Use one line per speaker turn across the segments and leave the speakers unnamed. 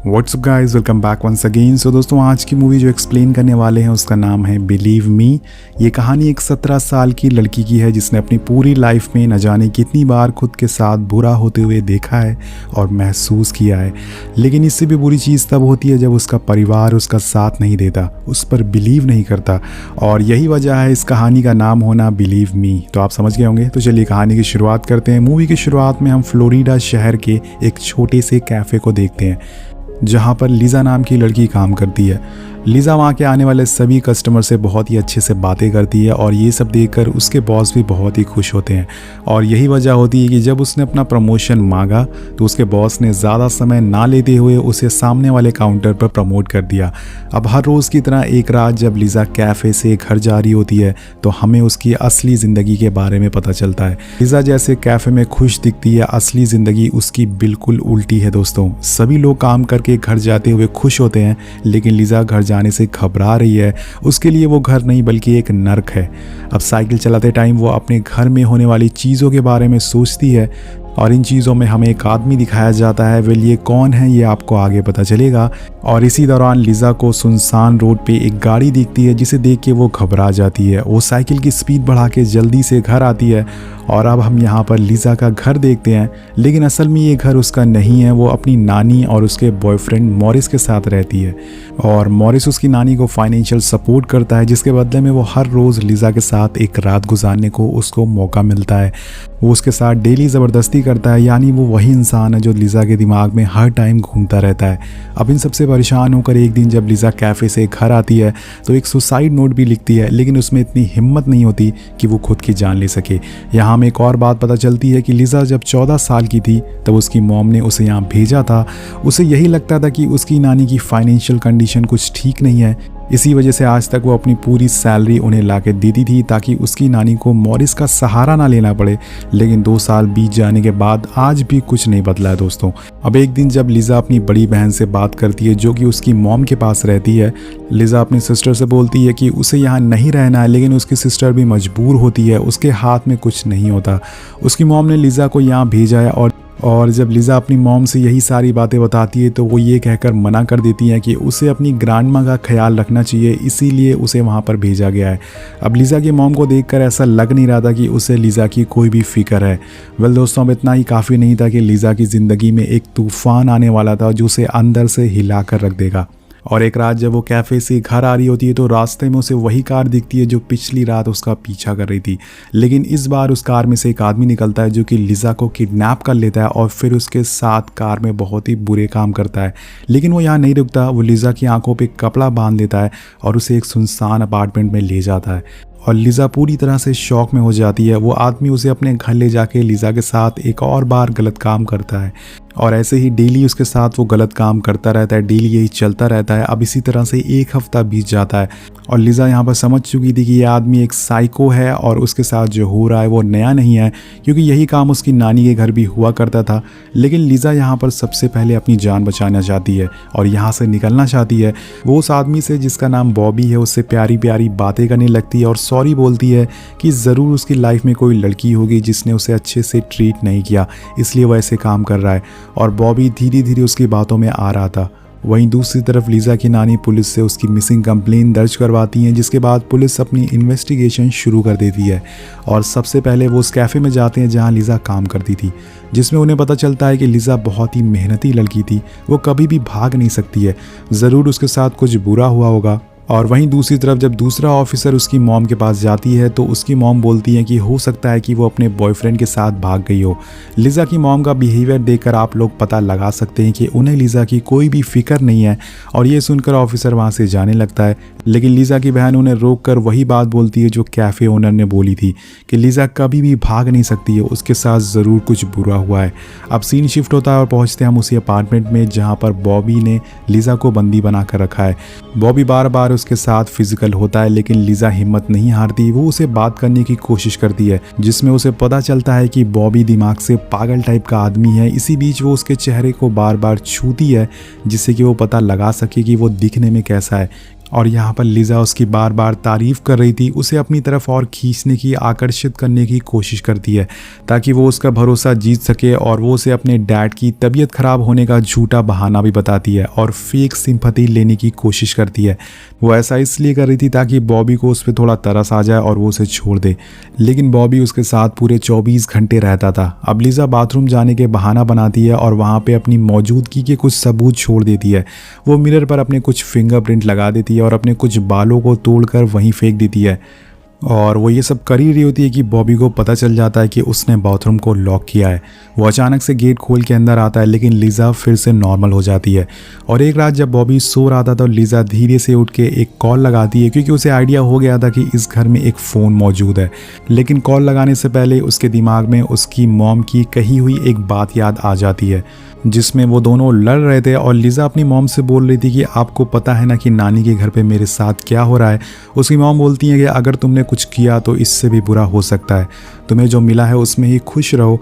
WhatsApp guys, welcome back once again. So दोस्तों, आज की मूवी जो एक्सप्लेन करने वाले हैं उसका नाम है बिलीव मी। ये कहानी एक 17 साल की लड़की की है जिसने अपनी पूरी लाइफ में न जाने कितनी बार खुद के साथ बुरा होते हुए देखा है और महसूस किया है। लेकिन इससे भी बुरी चीज़ तब होती है जब उसका परिवार उसका साथ नहीं देता, उस पर बिलीव नहीं करता, और यही वजह है इस कहानी का नाम होना बिलीव मी। तो आप समझ गए होंगे। तो चलिए कहानी की शुरुआत करते हैं। मूवी की शुरुआत में हम फ्लोरिडा शहर के एक छोटे से कैफ़े को देखते हैं जहाँ पर लीज़ा नाम की लड़की काम करती है। लीज़ा वहाँ के आने वाले सभी कस्टमर से बहुत ही अच्छे से बातें करती है और ये सब देखकर उसके बॉस भी बहुत ही खुश होते हैं। और यही वजह होती है कि जब उसने अपना प्रमोशन मांगा तो उसके बॉस ने ज़्यादा समय ना लेते हुए उसे सामने वाले काउंटर पर प्रमोट कर दिया। अब हर रोज़ की तरह एक रात जब लीज़ा कैफ़े से घर जा रही होती है तो हमें उसकी असली ज़िंदगी के बारे में पता चलता है। लीज़ा जैसे कैफ़े में खुश दिखती है, असली ज़िंदगी उसकी बिल्कुल उल्टी है दोस्तों। सभी लोग काम करके घर जाते हुए खुश होते हैं, लेकिन लीज़ा घर जाने से घबरा रही है। उसके लिए वो घर नहीं बल्कि एक नर्क है। अब साइकिल चलाते टाइम वो अपने घर में होने वाली चीज़ों के बारे में सोचती है और इन चीज़ों में हमें एक आदमी दिखाया जाता है। वेल, ये कौन है ये आपको आगे पता चलेगा। और इसी दौरान लीज़ा को सुनसान रोड पे एक गाड़ी दिखती है जिसे देख के वो घबरा जाती है। वो साइकिल की स्पीड बढ़ा के जल्दी से घर आती है और अब हम यहाँ पर लीज़ा का घर देखते हैं, लेकिन असल में ये घर उसका नहीं है। वो अपनी नानी और उसके बॉयफ्रेंड मॉरिस के साथ रहती है और मॉरिस उसकी नानी को फाइनेंशियल सपोर्ट करता है, जिसके बदले में वो हर रोज़ लीज़ा के साथ एक रात गुजारने को उसको मौका मिलता है। वो उसके साथ डेली ज़बरदस्ती करता है, यानी वो वही इंसान है जो लीज़ा के दिमाग में हर टाइम घूमता रहता है। अब इन सबसे परेशान होकर एक दिन जब लीज़ा कैफ़े से घर आती है तो एक सुसाइड नोट भी लिखती है, लेकिन उसमें इतनी हिम्मत नहीं होती कि वो खुद की जान ले सके। यहाँ हमें एक और बात पता चलती है कि लीज़ा जब 14 साल की थी तब उसकी मॉम ने उसे यहाँ भेजा था। उसे यही लगता था कि उसकी नानी की फाइनेंशियल कंडीशन कुछ ठीक नहीं है, इसी वजह से आज तक वो अपनी पूरी सैलरी उन्हें लाके देती थी ताकि उसकी नानी को मॉरिस का सहारा ना लेना पड़े। लेकिन 2 साल बीत जाने के बाद आज भी कुछ नहीं बदला है दोस्तों। अब एक दिन जब लीज़ा अपनी बड़ी बहन से बात करती है जो कि उसकी मॉम के पास रहती है, लीज़ा अपनी सिस्टर से बोलती है कि उसे यहाँ नहीं रहना है, लेकिन उसकी सिस्टर भी मजबूर होती है। उसके हाथ में कुछ नहीं होता। उसकी मॉम ने लीज़ा को यहाँ भेजा है और जब लीज़ा अपनी मॉम से यही सारी बातें बताती है तो वो ये कहकर मना कर देती हैं कि उसे अपनी ग्रैंडमा का ख्याल रखना चाहिए, इसीलिए उसे वहाँ पर भेजा गया है। अब लीज़ा की मॉम को देखकर ऐसा लग नहीं रहा था कि उसे लीज़ा की कोई भी फिक्र है। वेल दोस्तों, अब इतना ही काफ़ी नहीं था कि लीज़ा की ज़िंदगी में एक तूफ़ान आने वाला था जो उसे अंदर से हिला कर रख देगा। और एक रात जब वो कैफ़े से घर आ रही होती है तो रास्ते में उसे वही कार दिखती है जो पिछली रात उसका पीछा कर रही थी। लेकिन इस बार उस कार में से एक आदमी निकलता है जो कि लीज़ा को किडनैप कर लेता है और फिर उसके साथ कार में बहुत ही बुरे काम करता है। लेकिन वो यहाँ नहीं रुकता। वो लीज़ा की आंखों पे कपड़ा बांध देता है और उसे एक सुनसान अपार्टमेंट में ले जाता है और लीज़ा पूरी तरह से शॉक में हो जाती है। वो आदमी उसे अपने घर ले जाके लीज़ा के साथ एक और बार गलत काम करता है और ऐसे ही डेली उसके साथ वो गलत काम करता रहता है। डेली यही चलता रहता है। अब इसी तरह से 1 हफ्ता बीत जाता है और लीज़ा यहाँ पर समझ चुकी थी कि ये आदमी एक साइको है और उसके साथ जो हो रहा है वो नया नहीं है, क्योंकि यही काम उसकी नानी के घर भी हुआ करता था। लेकिन लीज़ा यहाँ पर सबसे पहले अपनी जान बचाना चाहती है और यहाँ से निकलना चाहती है। वो उस आदमी से जिसका नाम बॉबी है उससे प्यारी प्यारी बातें करने लगती है और सॉरी बोलती है कि ज़रूर उसकी लाइफ में कोई लड़की होगी जिसने उसे अच्छे से ट्रीट नहीं किया, इसलिए वो ऐसे काम कर रहा है। और बॉबी धीरे धीरे उसकी बातों में आ रहा था। वहीं दूसरी तरफ लीज़ा की नानी पुलिस से उसकी मिसिंग कंप्लेन दर्ज करवाती हैं, जिसके बाद पुलिस अपनी इन्वेस्टिगेशन शुरू कर देती है। और सबसे पहले वो उस कैफ़े में जाते हैं जहां लीज़ा काम करती थी, जिसमें उन्हें पता चलता है कि लीज़ा बहुत ही मेहनती लड़की थी। वो कभी भी भाग नहीं सकती है, ज़रूर उसके साथ कुछ बुरा हुआ होगा। और वहीं दूसरी तरफ जब दूसरा ऑफिसर उसकी मॉम के पास जाती है तो उसकी मॉम बोलती है कि हो सकता है कि वो अपने बॉयफ्रेंड के साथ भाग गई हो। लीज़ा की मॉम का बिहेवियर देखकर आप लोग पता लगा सकते हैं कि उन्हें लीज़ा की कोई भी फिक्र नहीं है और ये सुनकर ऑफिसर वहाँ से जाने लगता है। लेकिन लीज़ा की बहन उन्हें रोक कर वही बात बोलती है जो कैफ़े ओनर ने बोली थी कि लीज़ा कभी भी भाग नहीं सकती है, उसके साथ ज़रूर कुछ बुरा हुआ है। अब सीन शिफ्ट होता है और पहुँचते हैं हम उसी अपार्टमेंट में जहाँ पर बॉबी ने लीज़ा को बंदी बना कर रखा है। बॉबी बार बार उसके साथ फिजिकल होता है, लेकिन लीज़ा हिम्मत नहीं हारती। वो उसे बात करने की कोशिश करती है, जिसमें उसे पता चलता है कि बॉबी दिमाग से पागल टाइप का आदमी है। इसी बीच वो उसके चेहरे को बार बार छूती है जिससे कि वो पता लगा सके कि वो दिखने में कैसा है, और यहाँ पर लिजा उसकी बार बार तारीफ़ कर रही थी, उसे अपनी तरफ और खींचने की, आकर्षित करने की कोशिश करती है ताकि वो उसका भरोसा जीत सके, और वो उसे अपने डैड की तबीयत ख़राब होने का झूठा बहाना भी बताती है और फेक सिंपैथी लेने की कोशिश करती है। वो ऐसा इसलिए कर रही थी ताकि बॉबी को उस पर थोड़ा तरस आ जाए और वो उसे छोड़ दे, लेकिन बॉबी उसके साथ पूरे 24 घंटे रहता था। अब लिजा बाथरूम जाने के बहाना बनाती है और वहाँ पे अपनी मौजूदगी के कुछ सबूत छोड़ देती है। वो मिरर पर अपने कुछ फिंगरप्रिंट लगा देती है और अपने कुछ बालों को तोड़कर वहीं फेंक देती है, और वो ये सब कर ही रही होती है कि बॉबी को पता चल जाता है कि उसने बाथरूम को लॉक किया है। वो अचानक से गेट खोल के अंदर आता है, लेकिन लिजा फिर से नॉर्मल हो जाती है। और एक रात जब बॉबी सो रहा था तो लिजा धीरे से उठ के एक कॉल लगाती है, क्योंकि उसे आइडिया हो गया था कि इस घर में एक फ़ोन मौजूद है। लेकिन कॉल लगाने से पहले उसके दिमाग में उसकी मॉम की कही हुई एक बात याद आ जाती है, जिसमें वो दोनों लड़ रहे थे और लिजा अपनी मॉम से बोल रही थी कि आपको पता है ना कि नानी के घर पे मेरे साथ क्या हो रहा है। उसकी मॉम बोलती है कि अगर तुमने कुछ किया तो इससे भी बुरा हो सकता है, तुम्हें जो मिला है उसमें ही खुश रहो।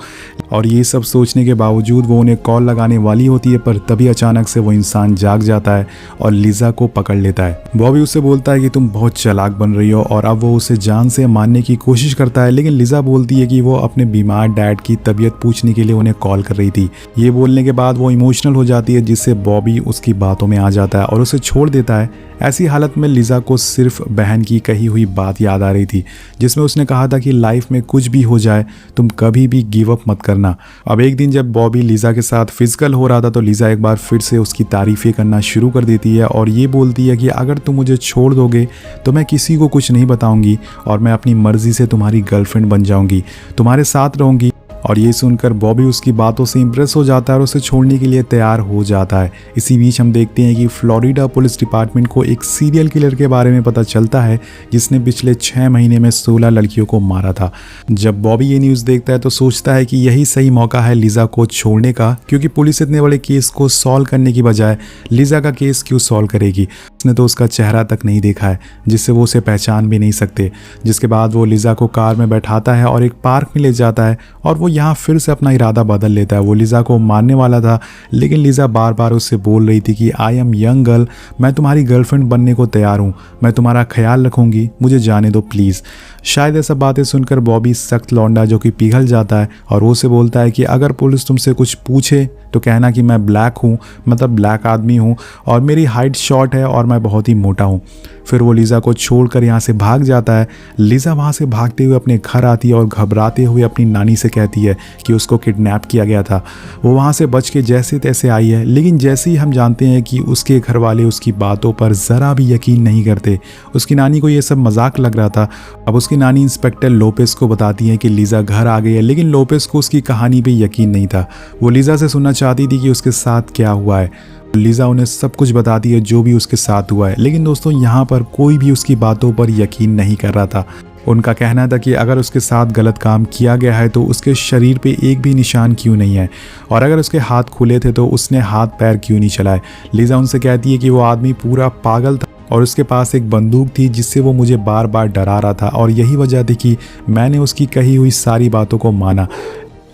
और ये सब सोचने के बावजूद वो उन्हें कॉल लगाने वाली होती है, पर तभी अचानक से वो इंसान जाग जाता है और लिजा को पकड़ लेता है। बॉबी उससे बोलता है कि तुम बहुत चालाक बन रही हो, और अब वो उसे जान से मारने की कोशिश करता है, लेकिन लिजा बोलती है कि वो अपने बीमार डैड की तबीयत पूछने के लिए उन्हें कॉल कर रही थी। ये बोलने के बाद वो इमोशनल हो जाती है, जिससे बॉबी उसकी बातों में आ जाता है और उसे छोड़ देता है। ऐसी हालत में लिजा को सिर्फ बहन की कही हुई बात याद आ रही थी, जिसमें उसने कहा था कि लाइफ में कुछ भी हो जाए तुम कभी भी गिव अप मत करना। अब एक दिन जब बॉबी लिजा के साथ फिजिकल हो रहा था तो लिजा एक बार फिर से उसकी तारीफें करना शुरू कर देती है और ये बोलती है कि अगर तुम मुझे छोड़ दोगे तो मैं किसी को कुछ नहीं बताऊंगी और मैं अपनी मर्जी से तुम्हारी गर्लफ्रेंड बन जाऊंगी, तुम्हारे साथ रहूंगी। और ये सुनकर बॉबी उसकी बातों से इंप्रेस हो जाता है और उसे छोड़ने के लिए तैयार हो जाता है। इसी बीच हम देखते हैं कि फ्लोरिडा पुलिस डिपार्टमेंट को एक सीरियल किलर के बारे में पता चलता है, जिसने पिछले 6 महीने में 16 लड़कियों को मारा था। जब बॉबी ये न्यूज़ देखता है तो सोचता है कि यही सही मौका है लिजा को छोड़ने का, क्योंकि पुलिस इतने बड़े केस को सॉल्व करने की बजाय लिजा का केस क्यों सॉल्व करेगी। उसने तो उसका चेहरा तक नहीं देखा है, जिससे वो उसे पहचान भी नहीं सकते। जिसके बाद वो लिजा को कार में बैठाता है और एक पार्क में ले जाता है, और वो यहाँ फिर से अपना इरादा बदल लेता है। वो लिजा को मारने वाला था, लेकिन लिजा बार बार उससे बोल रही थी कि आई एम यंग गर्ल, मैं तुम्हारी गर्लफ्रेंड बनने को तैयार हूँ, मैं तुम्हारा ख्याल रखूंगी, मुझे जाने दो प्लीज़। शायद ऐसा बातें सुनकर बॉबी सख्त लौंडा जो कि पिघल जाता है और वो उसे बोलता है कि अगर पुलिस तुमसे कुछ पूछे तो कहना कि मैं ब्लैक हूँ, मतलब ब्लैक आदमी हूँ, और मेरी हाइट शॉर्ट है और मैं बहुत ही मोटा हूँ। फिर वो लिजा को छोड़कर यहाँ से भाग जाता है। लिजा वहाँ से भागते हुए अपने घर आती है और घबराते हुए अपनी नानी से कहती है कि उसको किडनैप किया गया था। वो वहाँ से बच के जैसे तैसे आई है, लेकिन जैसे ही हम जानते हैं कि उसके घर वाले उसकी बातों पर ज़रा भी यकीन नहीं करते। उसकी नानी को ये सब मजाक लग रहा था। अब उसकी नानी इंस्पेक्टर लोपेस को बताती है कि लिजा घर आ गई है, लेकिन लोपेस को उसकी कहानी पे यकीन नहीं था। वो लिजा से सुनना चाहती थी कि उसके साथ क्या हुआ है। लिजा उन्हें सब कुछ बताती है जो भी उसके साथ हुआ है, लेकिन दोस्तों यहाँ पर कोई भी उसकी बातों पर यकीन नहीं कर रहा था। उनका कहना था कि अगर उसके साथ गलत काम किया गया है तो उसके शरीर पे एक भी निशान क्यों नहीं है, और अगर उसके हाथ खुले थे तो उसने हाथ पैर क्यों नहीं चलाए। लिजा उनसे कहती है कि वो आदमी पूरा पागल था और उसके पास एक बंदूक थी जिससे वो मुझे बार बार डरा रहा था, और यही वजह थी कि मैंने उसकी कही हुई सारी बातों को माना।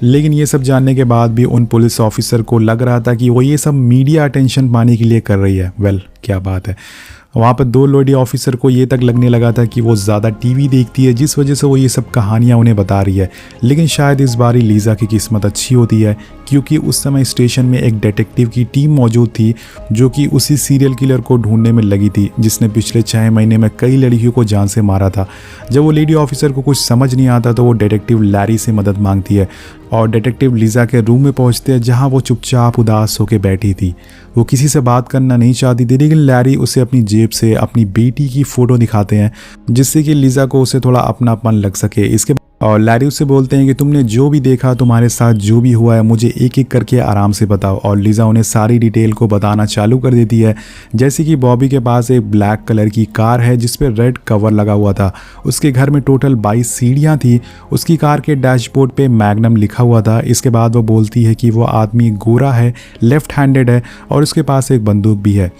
लेकिन ये सब जानने के बाद भी उन पुलिस ऑफिसर को लग रहा था कि वो ये सब मीडिया अटेंशन पाने के लिए कर रही है। वेल, क्या बात है। वहाँ पर 2 लेडी ऑफिसर को ये तक लगने लगा था कि वो ज़्यादा टीवी देखती है, जिस वजह से वो ये सब कहानियाँ उन्हें बता रही है। लेकिन शायद इस बार ही लिजा की किस्मत अच्छी होती है, क्योंकि उस समय स्टेशन में एक डिटेक्टिव की टीम मौजूद थी जो कि उसी सीरियल किलर को ढूंढने में लगी थी, जिसने पिछले 6 महीने में कई लड़कियों को जान से मारा था। जब वो लेडी ऑफिसर को कुछ समझ नहीं आता तो वो डिटेक्टिव लैरी से मदद मांगती है, और डिटेक्टिव लिजा के रूम में पहुंचते हैं जहां वो चुपचाप उदास होकर बैठी थी। वो किसी से बात करना नहीं चाहती थी, लेकिन लैरी उसे अपनी जेब से अपनी बेटी की फ़ोटो दिखाते हैं, जिससे कि लिजा को उसे थोड़ा अपनापन लग सके। इसके और लैरी उससे बोलते हैं कि तुमने जो भी देखा, तुम्हारे साथ जो भी हुआ है, मुझे एक एक करके आराम से बताओ। और लिजा उन्हें सारी डिटेल को बताना चालू कर देती है, जैसे कि बॉबी के पास एक ब्लैक कलर की कार है जिस पे रेड कवर लगा हुआ था। उसके घर में टोटल 22 सीढ़ियाँ थी। उसकी कार के डैशबोर्ड पे मैग्नम लिखा हुआ था। इसके बाद वो बोलती है कि वो आदमी गोरा है, लेफ्ट हैंडेड है और उसके पास एक बंदूक भी है।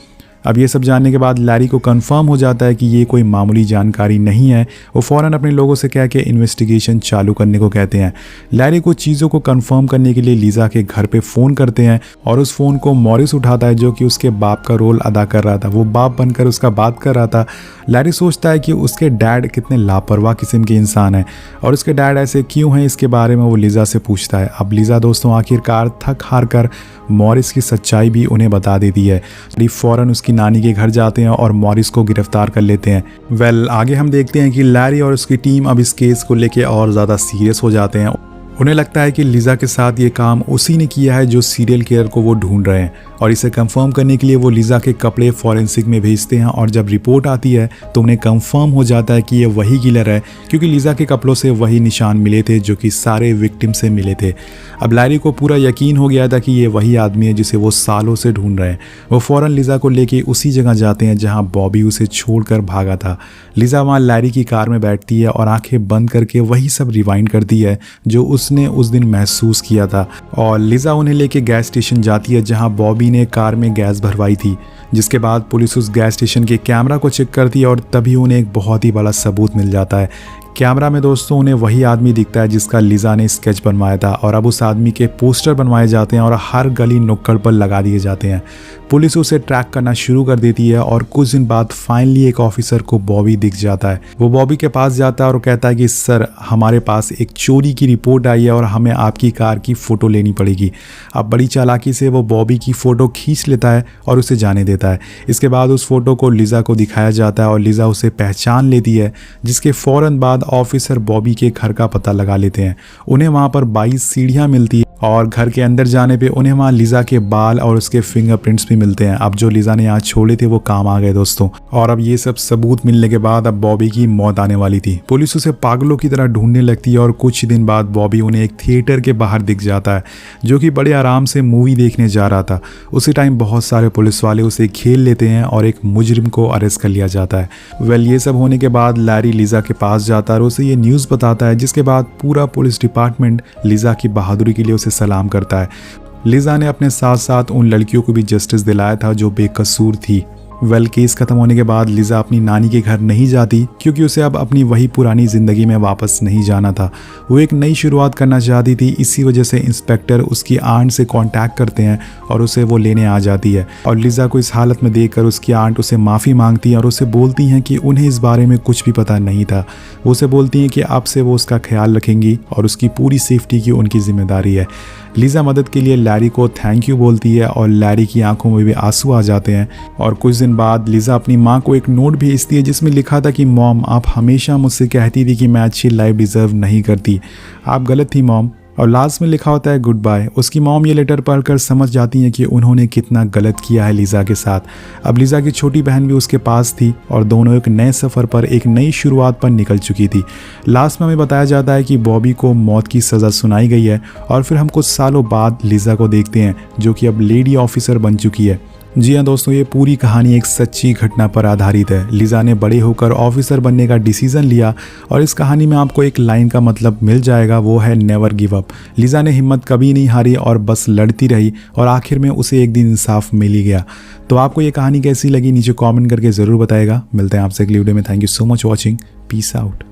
अब ये सब जानने के बाद लैरी को कंफर्म हो जाता है कि ये कोई मामूली जानकारी नहीं है। वो फ़ौरन अपने लोगों से कह के इन्वेस्टिगेशन चालू करने को कहते हैं। लैरी कुछ चीज़ों को कंफर्म करने के लिए लीज़ा के घर पे फ़ोन करते हैं और उस फ़ोन को मॉरिस उठाता है, जो कि उसके बाप का रोल अदा कर रहा था। वो बाप बनकर उसका बात कर रहा था। लैरी सोचता है कि उसके डैड कितने लापरवाह किस्म के इंसान हैं और उसके डैड ऐसे क्यों हैं, इसके बारे में वो लीज़ा से पूछता है। अब लीज़ा दोस्तों आखिरकार थक हार कर मॉरिस की सच्चाई भी उन्हें बता देती है। फ़ौरन उसकी नानी के घर जाते हैं और मॉरिस को गिरफ्तार कर लेते हैं। आगे हम देखते हैं कि लैरी और उसकी टीम अब इस केस को लेके और ज़्यादा सीरियस हो जाते हैं। उन्हें लगता है कि लीज़ा के साथ ये काम उसी ने किया है जो सीरियल किलर को वो ढूंढ रहे हैं, और इसे कंफर्म करने के लिए वो लीज़ा के कपड़े फॉरेंसिक में भेजते हैं। और जब रिपोर्ट आती है तो उन्हें कंफर्म हो जाता है कि ये वही किलर है, क्योंकि लीज़ा के कपड़ों से वही निशान मिले थे जो कि सारे विक्टिम से मिले थे। अब लैरी को पूरा यकीन हो गया था कि ये वही आदमी है जिसे वो सालों से ढूंढ रहे हैं। वो फ़ौरन लीज़ा को लेके उसी जगह जाते हैं जहाँ बॉबी उसे छोड़कर भागा था। लीज़ा वहाँ लैरी की कार में बैठती है और आंखें बंद करके वही सब रिवाइंड करती है जो उसने उस दिन महसूस किया था। और लीज़ा उन्हें लेके गैस स्टेशन जाती है जहाँ बॉबी ने कार में गैस भरवाई थी। जिसके बाद पुलिस उस गैस स्टेशन के कैमरा को चेक करती है और तभी उन्हें एक बहुत ही बड़ा सबूत मिल जाता है। कैमरा में दोस्तों उन्हें वही आदमी दिखता है जिसका लीज़ा ने स्केच बनवाया था, और अब उस आदमी के पोस्टर बनवाए जाते हैं और हर गली नुक्कड़ पर लगा दिए जाते हैं। पुलिस उसे ट्रैक करना शुरू कर देती है और कुछ दिन बाद फाइनली एक ऑफिसर को बॉबी दिख जाता है। वो बॉबी के पास जाता है और कहता है कि सर, हमारे पास एक चोरी की रिपोर्ट आई है और हमें आपकी कार की फ़ोटो लेनी पड़ेगी। अब बड़ी चालाकी से वो बॉबी की फ़ोटो खींच लेता है और उसे जाने देता है। इसके बाद उस फोटो को लीज़ा को दिखाया जाता है और लीज़ा उसे पहचान लेती है, जिसके फ़ौरन बाद ऑफिसर बॉबी के घर का पता लगा लेते हैं। उन्हें वहाँ पर 22 सीढ़ियाँ मिलती है और घर के अंदर जाने पे उन्हें वहाँ लीज़ा के बाल और उसके फिंगरप्रिंट्स भी मिलते हैं। अब जो लीज़ा ने यहाँ छोड़े थे वो काम आ गए दोस्तों। और अब ये सब सबूत मिलने के बाद अब बॉबी की मौत आने वाली थी। पुलिस उसे पागलों की तरह ढूंढने लगती है और कुछ दिन बाद बॉबी उन्हें एक थिएटर के बाहर दिख जाता है, जो कि बड़े आराम से मूवी देखने जा रहा था। उसी टाइम बहुत सारे पुलिस वाले उसे घेर लेते हैं और एक मुजरिम को अरेस्ट कर लिया जाता है। ये सब होने के बाद लैरी लीज़ा के पास जाता है और उसे ये न्यूज़ बताता है, जिसके बाद पूरा पुलिस डिपार्टमेंट लीज़ा की बहादुरी के लिए उसे सलाम करता है। लीज़ा ने अपने साथ साथ उन लड़कियों को भी जस्टिस दिलाया था जो बेकसूर थी। केस खत्म होने के बाद लीज़ा अपनी नानी के घर नहीं जाती, क्योंकि उसे अब अपनी वही पुरानी ज़िंदगी में वापस नहीं जाना था। वो एक नई शुरुआत करना चाहती थी। इसी वजह से इंस्पेक्टर उसकी आंट से कांटेक्ट करते हैं और उसे वो लेने आ जाती है। और लीज़ा को इस हालत में देखकर उसकी आंट उसे माफ़ी मांगती है और उसे बोलती हैं कि उन्हें इस बारे में कुछ भी पता नहीं था। वो उसे बोलती हैं कि अब से वो उसका ख्याल रखेंगी और उसकी पूरी सेफ्टी की उनकी जिम्मेदारी है। लीज़ा मदद के लिए लैरी को थैंक यू बोलती है और लैरी की आंखों में भी आंसू आ जाते हैं। और कुछ दिन बाद लीज़ा अपनी माँ को एक नोट भेजती है जिसमें लिखा था कि मॉम, आप हमेशा मुझसे कहती थी कि मैं अच्छी लाइफ डिज़र्व नहीं करती, आप गलत थी मॉम। और लास्ट में लिखा होता है गुड बाय। उसकी मॉम ये लेटर पढ़कर समझ जाती हैं कि उन्होंने कितना गलत किया है लीज़ा के साथ। अब लीज़ा की छोटी बहन भी उसके पास थी और दोनों एक नए सफ़र पर, एक नई शुरुआत पर निकल चुकी थी। लास्ट में हमें बताया जाता है कि बॉबी को मौत की सज़ा सुनाई गई है और फिर हम कुछ सालों बाद लीज़ा को देखते हैं, जो कि अब लेडी ऑफिसर बन चुकी है। जी हाँ दोस्तों, ये पूरी कहानी एक सच्ची घटना पर आधारित है। लीज़ा ने बड़े होकर ऑफिसर बनने का डिसीज़न लिया और इस कहानी में आपको एक लाइन का मतलब मिल जाएगा, वो है नेवर गिव अप। लीज़ा ने हिम्मत कभी नहीं हारी और बस लड़ती रही और आखिर में उसे एक दिन इंसाफ मिल ही गया। तो आपको ये कहानी कैसी लगी नीचे कॉमेंट करके ज़रूर बताएगा। मिलते हैं आपसे अगली वीडियो में। Thank you so much watching. Peace out.